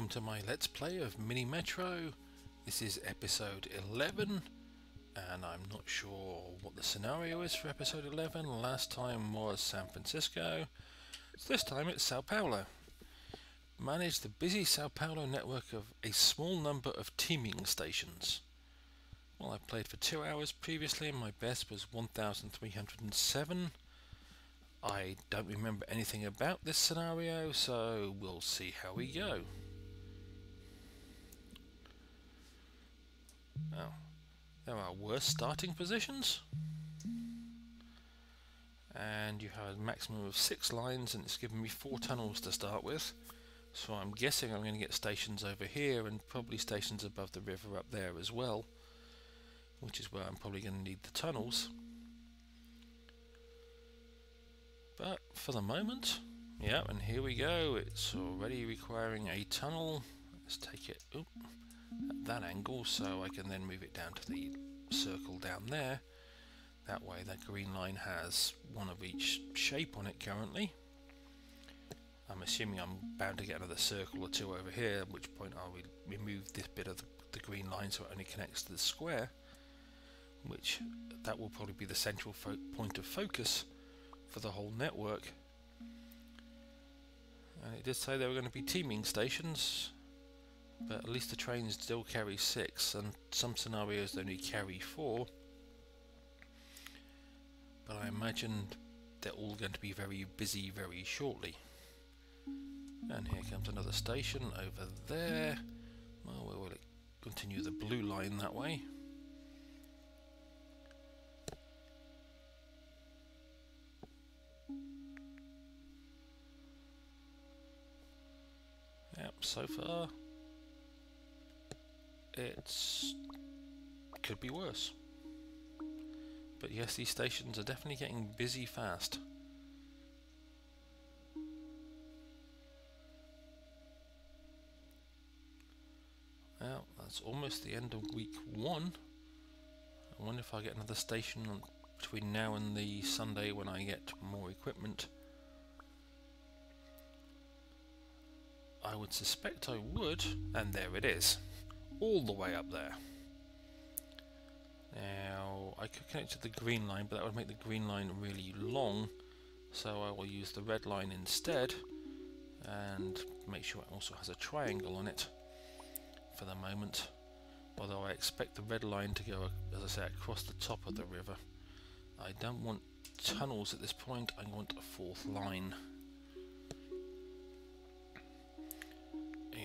welcome to my Let's Play of Mini Metro. This is episode 11, and I'm not sure what the scenario is for episode 11. Last time was San Francisco, so this time it's Sao Paulo. Manage the busy Sao Paulo network of a small number of teaming stations. Well, I played for 2 hours previously and my best was 1307. I don't remember anything about this scenario, so we'll see how we go. Now, there are worse starting positions, and you have a maximum of 6 lines, and it's given me 4 tunnels to start with, so I'm guessing I'm going to get stations over here and probably stations above the river up there as well, which is where I'm probably going to need the tunnels. But for the moment, yeah, and here we go, it's already requiring a tunnel. Let's take it at that angle so I can then move it down to the circle down there. That way that green line has one of each shape on it currently. I'm assuming I'm bound to get another circle or two over here, at which point I'll remove this bit of the green line so it only connects to the square, which that will probably be the central point of focus for the whole network. And it did say there were going to be teaming stations, but at least the trains still carry 6, and some scenarios they only carry 4. But I imagine they're all going to be very busy very shortly. And here comes another station over there. Well, where will it continue the blue line that way? Yep, so far could be worse. But yes, these stations are definitely getting busy fast. Well, that's almost the end of week 1. I wonder if I'll get another station between now and the Sunday when I get more equipment. I would suspect I would, and there it is, all the way up there. Now, I could connect to the green line, but that would make the green line really long, so I will use the red line instead, and make sure it also has a triangle on it for the moment, although I expect the red line to go, as I say, across the top of the river. I don't want tunnels at this point, I want a 4th line.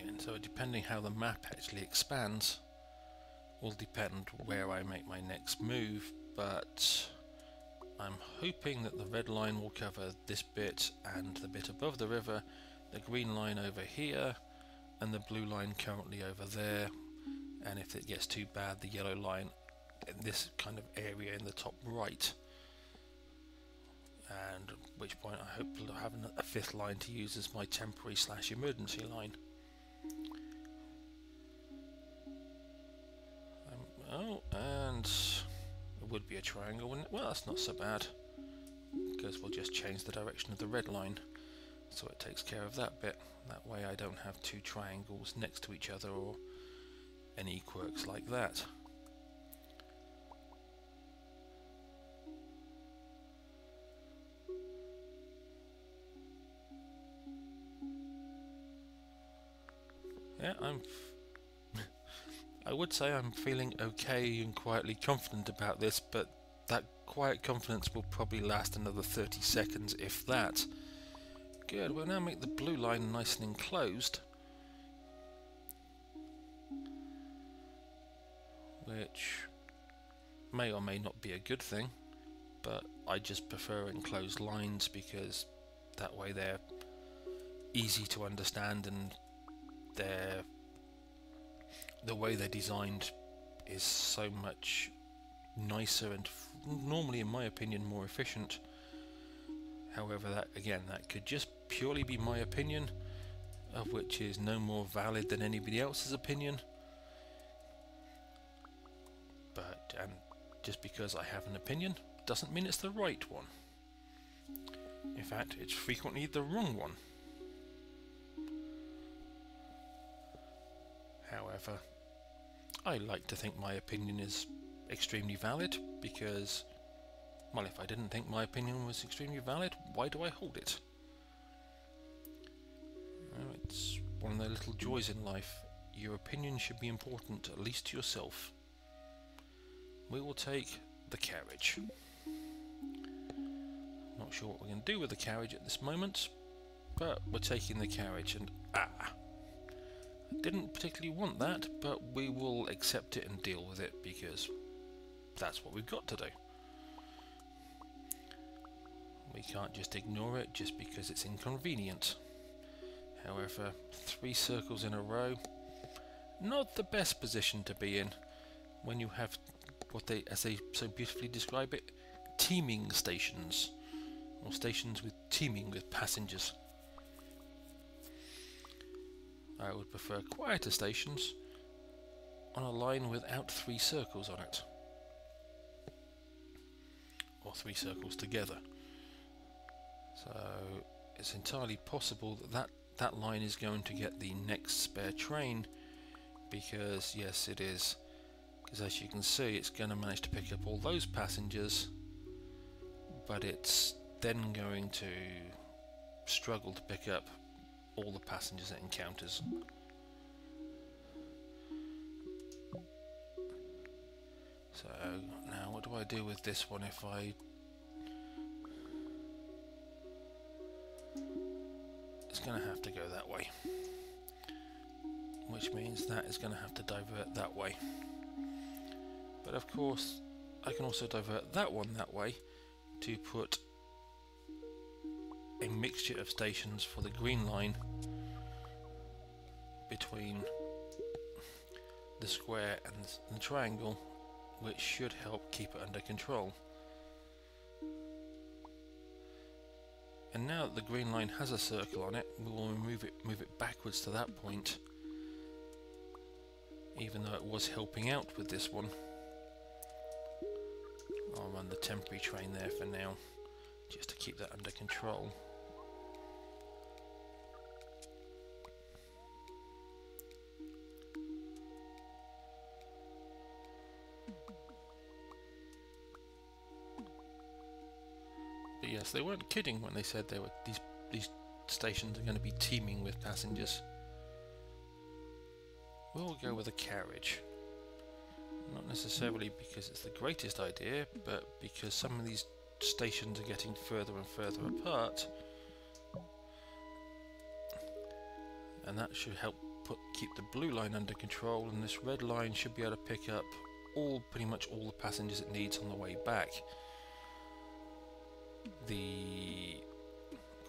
And so depending how the map actually expands will depend where I make my next move, but I'm hoping that the red line will cover this bit and the bit above the river, the green line over here, and the blue line currently over there, and if it gets too bad, the yellow line in this kind of area in the top right, and at which point I hope to have a 5th line to use as my temporary / emergency line. Oh, and it would be a triangle, wouldn't it? Well, that's not so bad, because we'll just change the direction of the red line, so it takes care of that bit. That way I don't have 2 triangles next to each other or any quirks like that. Yeah, I would say I'm feeling okay and quietly confident about this, but that quiet confidence will probably last another 30 seconds, if that. Good, we'll now make the blue line nice and enclosed, which may or may not be a good thing, but I just prefer enclosed lines because that way they're easy to understand, and the way they're designed is so much nicer and normally, in my opinion, more efficient. However, that could just purely be my opinion, of which is no more valid than anybody else's opinion. And just because I have an opinion doesn't mean it's the right one. In fact, it's frequently the wrong one. However, I like to think my opinion is extremely valid because, well, if I didn't think my opinion was extremely valid, why do I hold it? Well, it's one of the little joys in life. Your opinion should be important, at least to yourself. We will take the carriage. Not sure what we're going to do with the carriage at this moment, but we're taking the carriage, and I didn't particularly want that, but we will accept it and deal with it because that's what we've got to do. We can't just ignore it just because it's inconvenient. However, 3 circles in a row, not the best position to be in when you have what they, as they so beautifully describe it, teeming stations, or stations with teeming with passengers. I would prefer quieter stations on a line without 3 circles on it, or 3 circles together. So it's entirely possible that that line is going to get the next spare train, because yes, it is, because as you can see, it's going to manage to pick up all those passengers, but it's then going to struggle to pick up all the passengers it encounters. So now what do I do with this one if I... It's going to have to go that way, which means that is going to have to divert that way. But of course I can also divert that one that way to put a mixture of stations for the green line between the square and the triangle, which should help keep it under control. And now that the green line has a circle on it, we will move it backwards to that point, even though it was helping out with this one. I'll run the temporary train there for now, just to keep that under control. But yes, they weren't kidding when they said these stations are going to be teeming with passengers. We'll go with a carriage. Not necessarily because it's the greatest idea, but because some of these stations are getting further and further apart, and that should help keep the blue line under control, and this red line should be able to pick up pretty much all the passengers it needs on the way back. The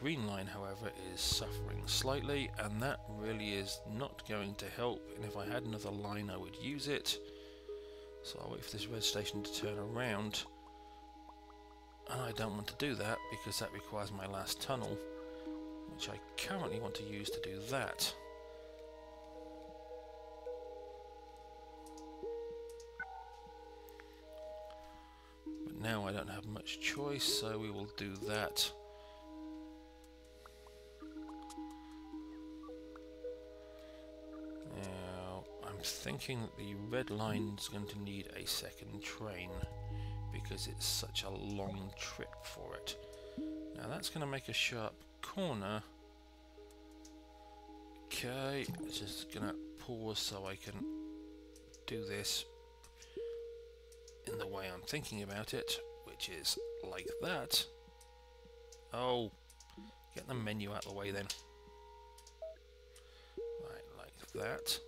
green line, however, is suffering slightly, and that really is not going to help, and if I had another line I would use it. So I'll wait for this red station to turn around, and I don't want to do that because that requires my last tunnel, which I currently want to use to do that. But now I don't have much choice, so we will do that. Now I'm thinking that the red line is going to need a second train because it's such a long trip for it. Now that's going to make a sharp corner. Okay, it's just going to pause so I can do this in the way I'm thinking about it, which is like that. Oh, get the menu out of the way then. Right, like that.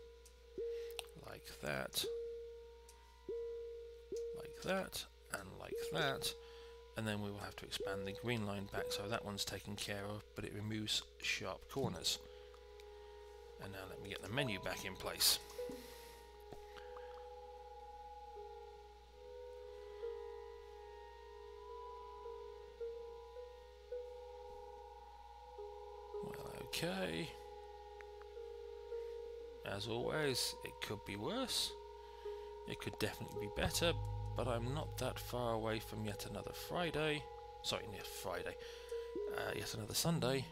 Like that. Like that. And like that. And then we will have to expand the green line back so that one's taken care of, but it removes sharp corners. And now let me get the menu back in place. Well, okay. As always, it could be worse. It could definitely be better, but I'm not that far away from yet another Friday. Sorry, not Friday. Yet another Sunday.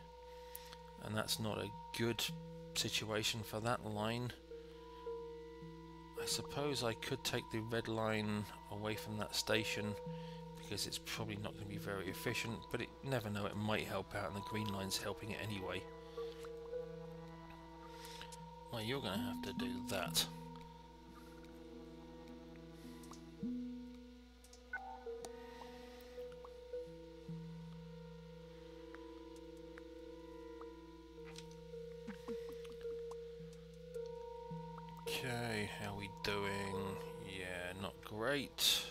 And that's not a good situation for that line, I suppose I could take the red line away from that station because it's probably not going to be very efficient, but it never know, it might help out and the green line's helping it anyway. Well, you're going to have to do that. Okay, how are we doing? Yeah, not great.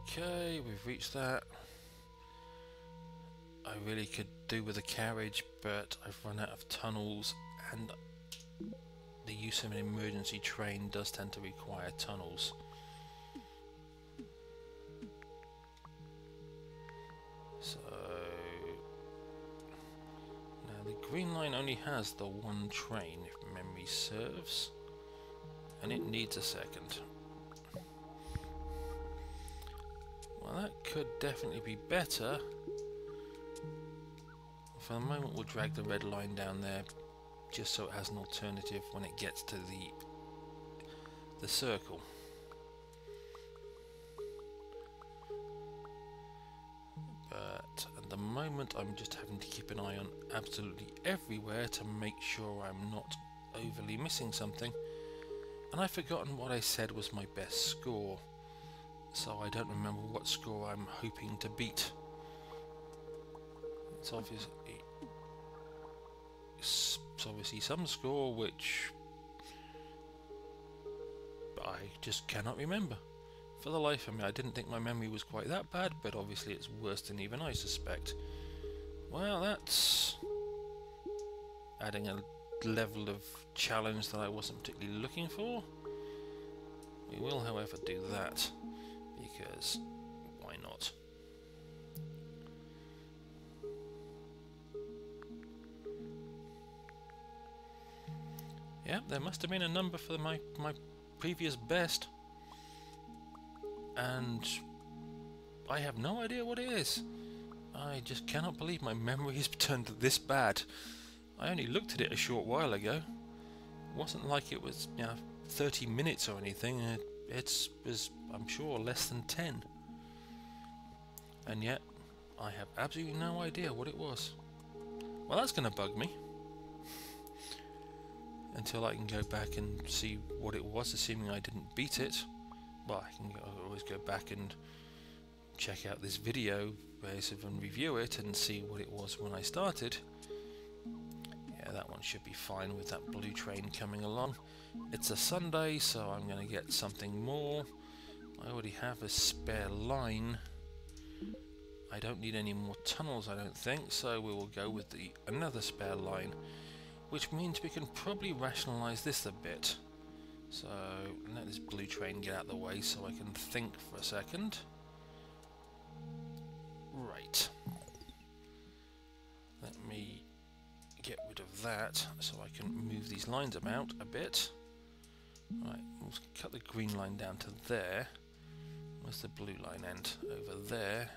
Okay, we've reached that. I really could do with a carriage, but I've run out of tunnels, and the use of an emergency train does tend to require tunnels. So now the green line only has the one train, if memory serves, and it needs a second. Well, that could definitely be better. For the moment we'll drag the red line down there just so it has an alternative when it gets to the circle. But at the moment I'm just having to keep an eye on absolutely everywhere to make sure I'm not overly missing something. And I've forgotten what I said was my best score, so I don't remember what score I'm hoping to beat. It's obviously some score which I just cannot remember. For the life of me, I didn't think my memory was quite that bad, but obviously it's worse than even I suspect. Well, that's adding a level of challenge that I wasn't particularly looking for. We will, however, do that, because why not? Yeah, there must have been a number for my previous best, and I have no idea what it is. I just cannot believe my memory has turned this bad. I only looked at it a short while ago. It wasn't like it was, 30 minutes or anything. It was, I'm sure, less than 10. And yet, I have absolutely no idea what it was. Well, that's going to bug me. Until I can go back and see what it was, assuming I didn't beat it. Well, I can always go back and check out this video and review it and see what it was when I started. Yeah, that one should be fine with that blue train coming along. It's a Sunday, so I'm going to get something more. I already have a spare line. I don't need any more tunnels, I don't think, so we will go with another spare line, which means we can probably rationalise this a bit. So let this blue train get out of the way so I can think for a second. Right. Let me get rid of that so I can move these lines about a bit. Right, we'll cut the green line down to there. Where's the blue line end? Over there.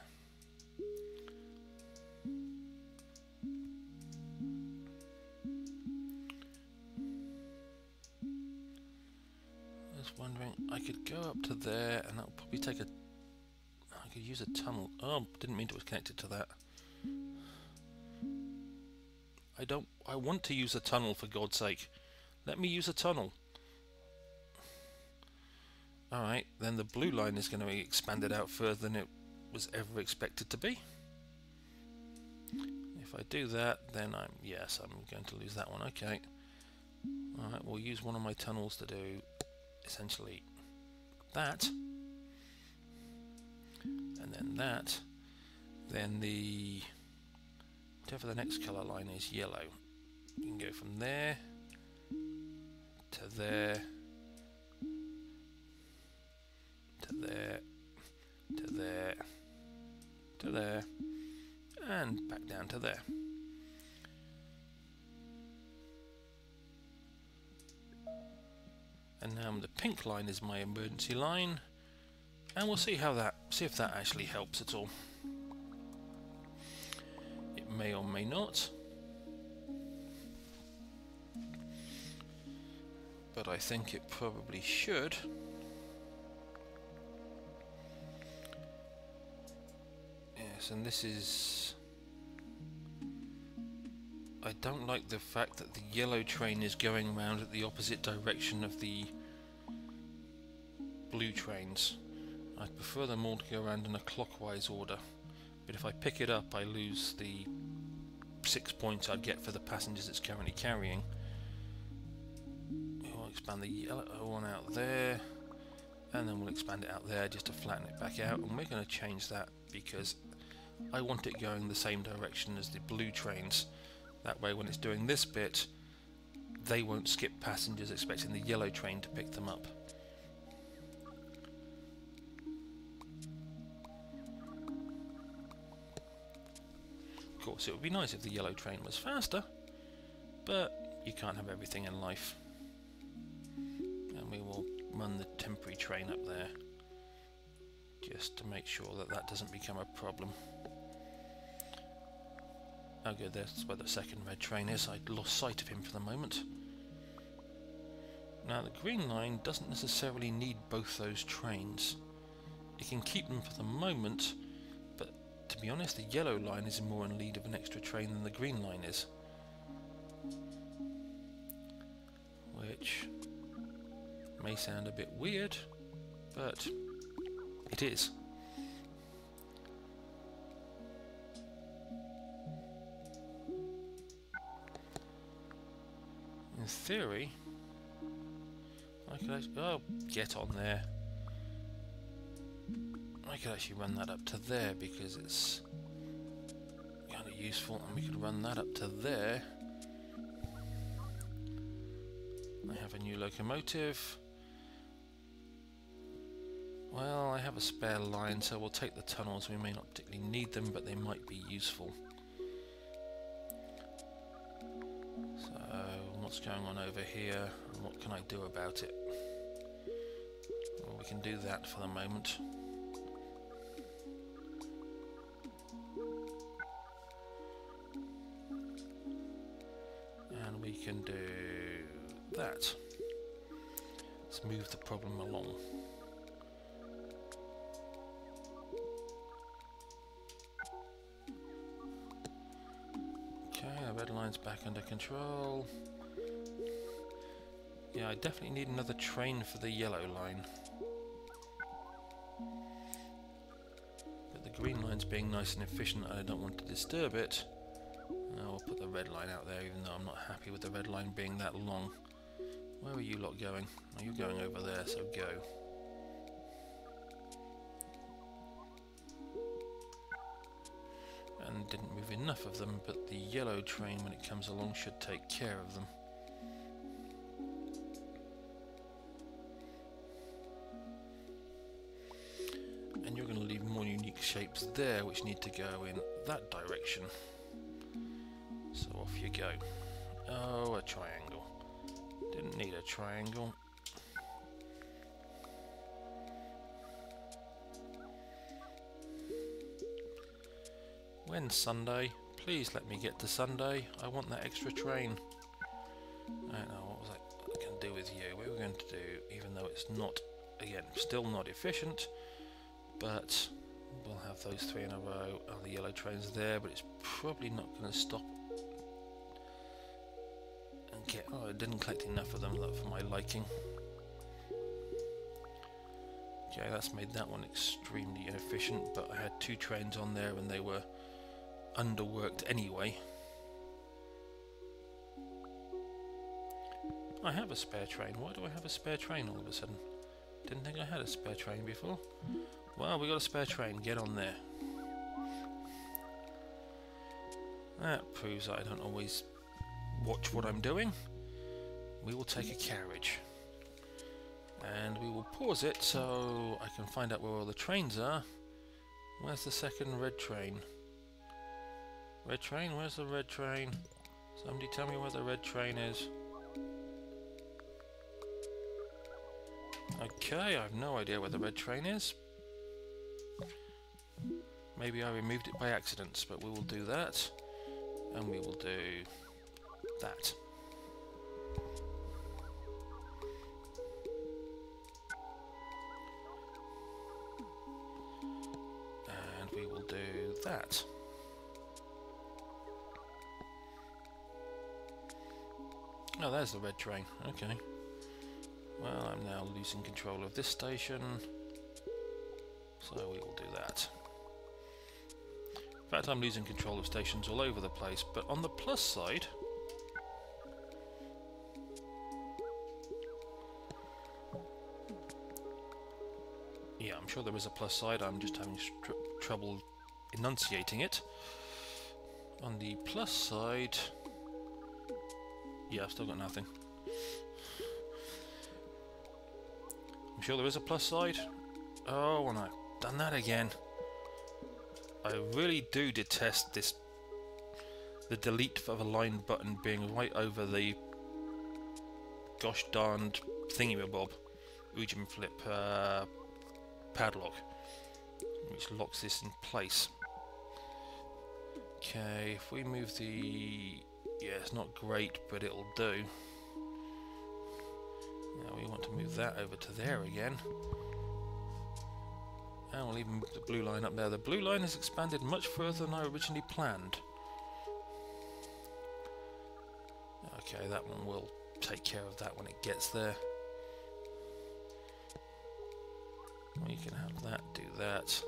Wondering, I could go up to there and that would probably take I could use a tunnel. Oh, didn't mean it was connected to that. I want to use a tunnel, for God's sake. Let me use a tunnel. Alright, then the blue line is going to be expanded out further than it was ever expected to be. If I do that, then I'm going to lose that one. Okay. Alright, we'll use one of my tunnels to do essentially that, and then that, then whatever the next colour line is, yellow. You can go from there to there to there to there to there and back down to there. And now the pink line is my emergency line, and we'll see if that actually helps at all. It may or may not. but I think it probably should. Yes, and this is... I don't like the fact that the yellow train is going round at the opposite direction of the blue trains. I prefer them all to go around in a clockwise order, but if I pick it up I lose the 6 points I'd get for the passengers it's currently carrying. We'll expand the yellow one out there, and then we'll expand it out there just to flatten it back out, and we're going to change that because I want it going the same direction as the blue trains. That way when it's doing this bit, they won't skip passengers expecting the yellow train to pick them up. Of course, it would be nice if the yellow train was faster, but you can't have everything in life. And we will run the temporary train up there, just to make sure that that doesn't become a problem. Oh good, that's where the second red train is. I'd lost sight of him for the moment. Now the green line doesn't necessarily need both those trains. It can keep them for the moment, but to be honest the yellow line is more in need of an extra train than the green line is. Which may sound a bit weird, but it is. In theory, I could actually, oh, get on there. I could actually run that up to there because it's kind of useful, and we could run that up to there. I have a new locomotive. Well, I have a spare line, so we'll take the tunnels. We may not particularly need them, but they might be useful. What's going on over here, and what can I do about it? Well, we can do that for the moment. And we can do that. Let's move the problem along. Okay, the red line's back under control. Yeah, I definitely need another train for the yellow line. But the green line's being nice and efficient and I don't want to disturb it. I'll put the red line out there even though I'm not happy with the red line being that long. Where are you lot going? Oh, you're going over there, so go. And didn't move enough of them, but the yellow train when it comes along should take care of them. And you're going to leave more unique shapes there which need to go in that direction. So off you go. Oh, a triangle. Didn't need a triangle. When's Sunday? Please let me get to Sunday. I want that extra train. I don't know, what was I going to do with you? We were going to do, even though it's not, again, still not efficient, but we'll have those three in a row. Oh, the yellow train's there, but it's probably not going to stop and get... Oh, it didn't collect enough of them for my liking. Okay, that's made that one extremely inefficient, but I had two trains on there and they were underworked anyway. I have a spare train. Why do I have a spare train all of a sudden? Didn't think I had a spare train before. Well, we got a spare train. Get on there. That proves that I don't always watch what I'm doing. We will take a carriage. And we will pause it so I can find out where all the trains are. Where's the second red train? Red train? Where's the red train? Somebody tell me where the red train is. Okay, I have no idea where the red train is. Maybe I removed it by accident, but we will do that. And we will do that. Oh, there's the red train. Okay. Well, I'm now losing control of this station, so we will do that. In fact, I'm losing control of stations all over the place, but on the plus side, yeah, I'm sure there is a plus side, I'm just having trouble enunciating it. On the plus side, yeah, I've still got nothing. I'm sure there is a plus side. Oh, and I've done that again. I really do detest this, the delete of a line button being right over the gosh darned thingamabob Ujim flip padlock, which locks this in place. Okay, if we move the... yeah, it's not great, but it'll do. Now we want to move that over to there again. And we'll even move the blue line up there. The blue line has expanded much further than I originally planned. Okay, that one will take care of that when it gets there. We can have that do that.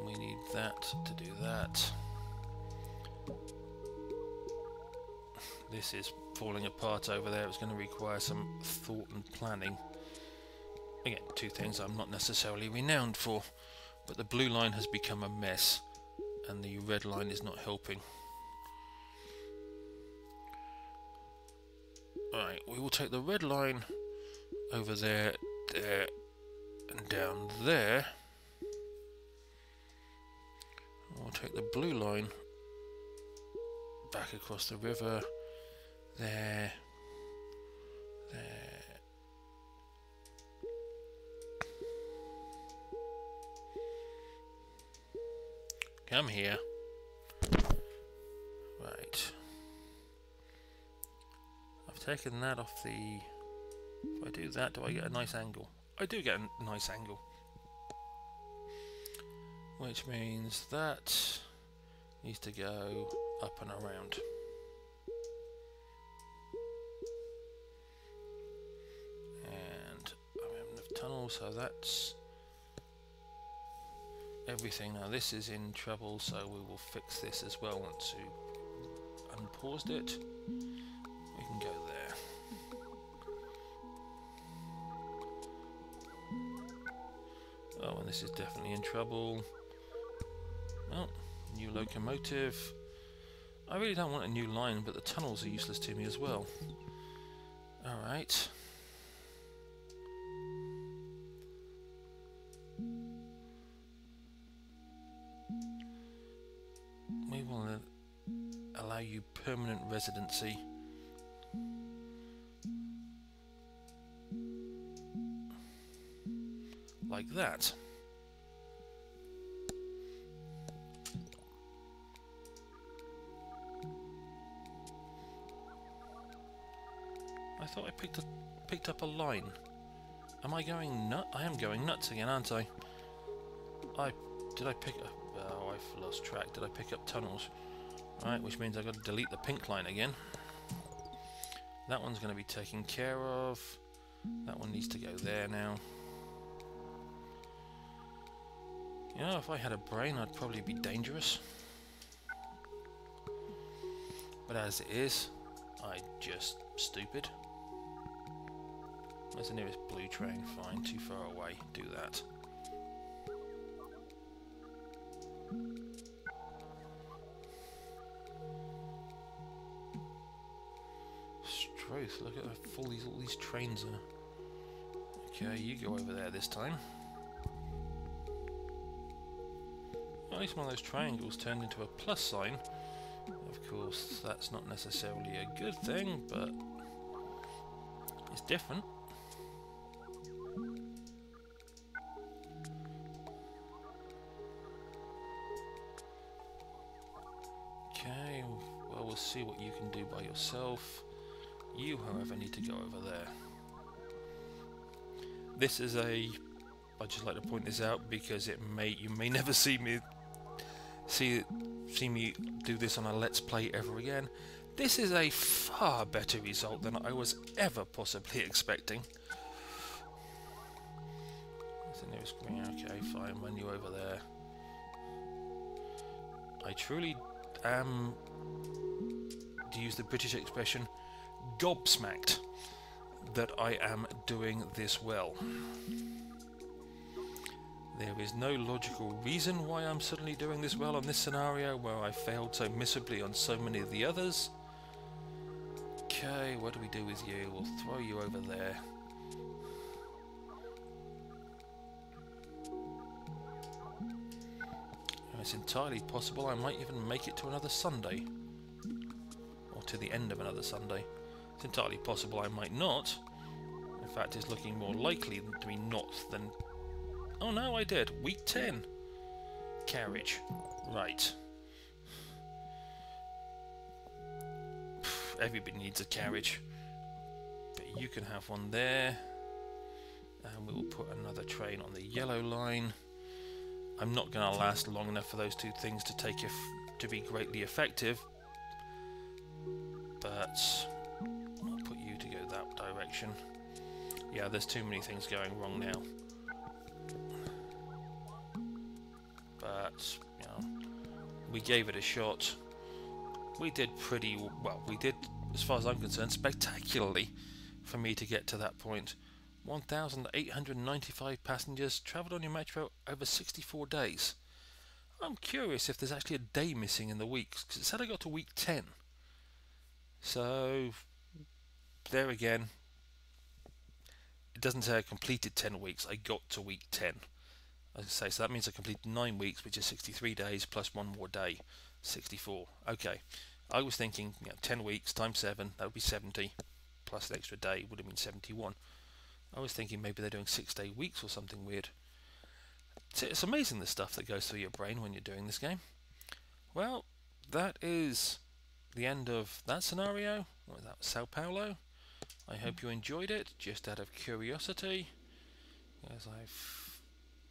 We need that to do that. This is falling apart over there. It's going to require some thought and planning. Again, two things I'm not necessarily renowned for, but the blue line has become a mess and the red line is not helping. Alright, we will take the red line over there, there, and down there. We'll take the blue line back across the river, there, there. Come here. Right. I've taken that off the... if I do that, do I get a nice angle? I do get a nice angle. Which means that needs to go up and around. And I have enough tunnel, so that's everything. Now this is in trouble, so we will fix this as well once you unpaused it. We can go there. Oh, and this is definitely in trouble. Well, new locomotive. I really don't want a new line, but the tunnels are useless to me as well. Alright. We will allow you permanent residency. Like that. I thought I picked up a line. Am I going nuts? I am going nuts again, aren't I? Did I pick up... oh, I've lost track. Did I pick up tunnels? Right, which means I've got to delete the pink line again. That one's going to be taken care of. That one needs to go there now. You know, if I had a brain, I'd probably be dangerous. But as it is, I'm just stupid. Where's the nearest blue train? Fine, too far away. Do that. Struth, look at how full all these trains are. Okay, you go over there this time. At least one of those triangles turned into a plus sign. Of course, that's not necessarily a good thing, but it's different. Okay, well, we'll see what you can do by yourself. You, however, need to go over there. This is a... I'd just like to point this out because you may never see me see me do this on a Let's Play ever again. This is a far better result than I was ever possibly expecting. That's the nearest green. Okay, fine. Run you over there. I truly am, to use the British expression, gobsmacked that I am doing this well. There is no logical reason why I'm suddenly doing this well on this scenario where I failed so miserably on so many of the others. Okay, what do we do with you? We'll throw you over there. It's entirely possible I might even make it to another Sunday. Or to the end of another Sunday. It's entirely possible I might not. In fact, it's looking more likely to be not than... Oh no, I did. Week 10. Carriage. Right. Everybody needs a carriage. But you can have one there. And we will put another train on the yellow line. I'm not going to last long enough for those two things to be greatly effective. But I'll put you to go that direction. Yeah, there's too many things going wrong now. But, you know, we gave it a shot. We did pretty well. We did, as far as I'm concerned, spectacularly for me to get to that point. 1,895 passengers travelled on your metro over 64 days. I'm curious if there's actually a day missing in the weeks, because it said I got to week 10. So, there again, it doesn't say I completed 10 weeks, I got to week 10. As I say, so that means I completed 9 weeks, which is 63 days, plus one more day, 64. Okay, I was thinking, 10 weeks times 7, that would be 70, plus an extra day would have been 71. I was thinking maybe they're doing 6-day weeks or something weird. It's amazing the stuff that goes through your brain when you're doing this game. Well, that is the end of that scenario. That was Sao Paulo. I hope you enjoyed it, just out of curiosity. As I've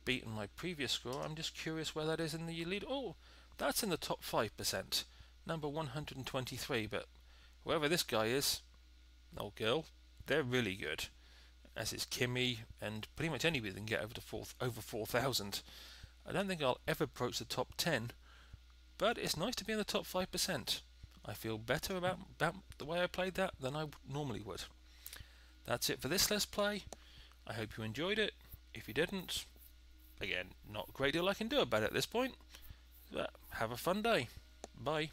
beaten my previous score, I'm just curious where that is in the lead. Oh, that's in the top 5%. Number 123, but whoever this guy is, old girl, they're really good. As is Kimmy, and pretty much anybody that can get over 4,000. I don't think I'll ever approach the top 10, but it's nice to be in the top 5%. I feel better about the way I played that than I normally would. That's it for this Let's Play. I hope you enjoyed it. If you didn't, again, not a great deal I can do about it at this point, but have a fun day. Bye.